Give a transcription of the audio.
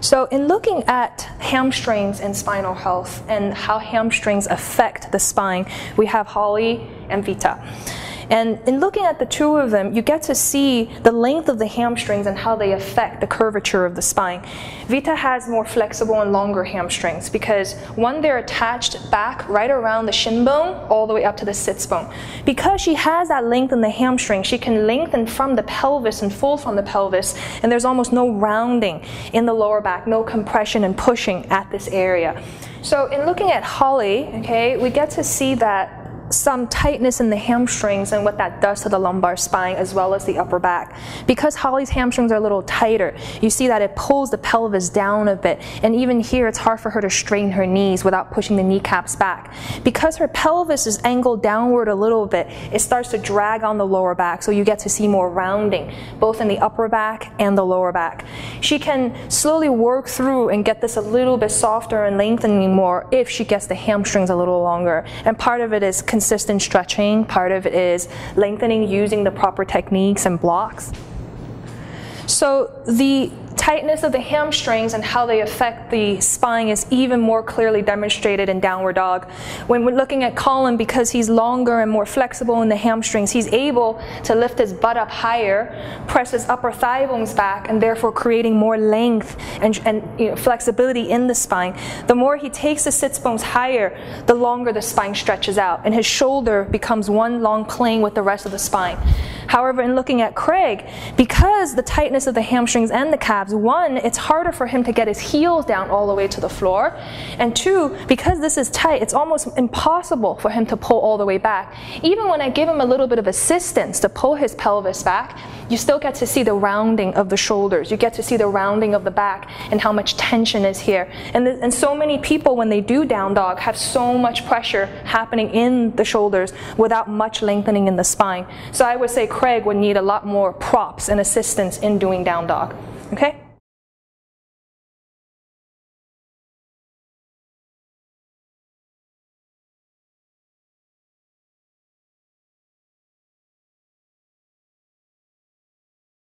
So in looking at hamstrings and spinal health and how hamstrings affect the spine, we have Holly and Vita. And in looking at the two of them, you get to see the length of the hamstrings and how they affect the curvature of the spine. Vita has more flexible and longer hamstrings because, one, they're attached back right around the shin bone all the way up to the sits bone. Because she has that length in the hamstring, she can lengthen from the pelvis and fold from the pelvis, and there's almost no rounding in the lower back, no compression and pushing at this area. So in looking at Holly, okay, we get to see that some tightness in the hamstrings and what that does to the lumbar spine as well as the upper back. Because Holly's hamstrings are a little tighter, you see that it pulls the pelvis down a bit, and even here it's hard for her to straighten her knees without pushing the kneecaps back. Because her pelvis is angled downward a little bit, it starts to drag on the lower back, so you get to see more rounding both in the upper back and the lower back. She can slowly work through and get this a little bit softer and lengthening more if she gets the hamstrings a little longer, and part of it is consistent stretching, part of it is lengthening using the proper techniques and blocks. So the tightness of the hamstrings and how they affect the spine is even more clearly demonstrated in downward dog. When we're looking at Colin, because he's longer and more flexible in the hamstrings, he's able to lift his butt up higher, press his upper thigh bones back, and therefore creating more length and flexibility in the spine. The more he takes the sits bones higher, the longer the spine stretches out, and his shoulder becomes one long plane with the rest of the spine. However, in looking at Craig, because the tightness of the hamstrings and the calves, one, it's harder for him to get his heels down all the way to the floor, and two, because this is tight, it's almost impossible for him to pull all the way back. Even when I give him a little bit of assistance to pull his pelvis back, you still get to see the rounding of the shoulders, you get to see the rounding of the back and how much tension is here. And so many people, when they do down dog, have so much pressure happening in the shoulders without much lengthening in the spine. So I would say Craig would need a lot more props and assistance in doing down dog. Okay?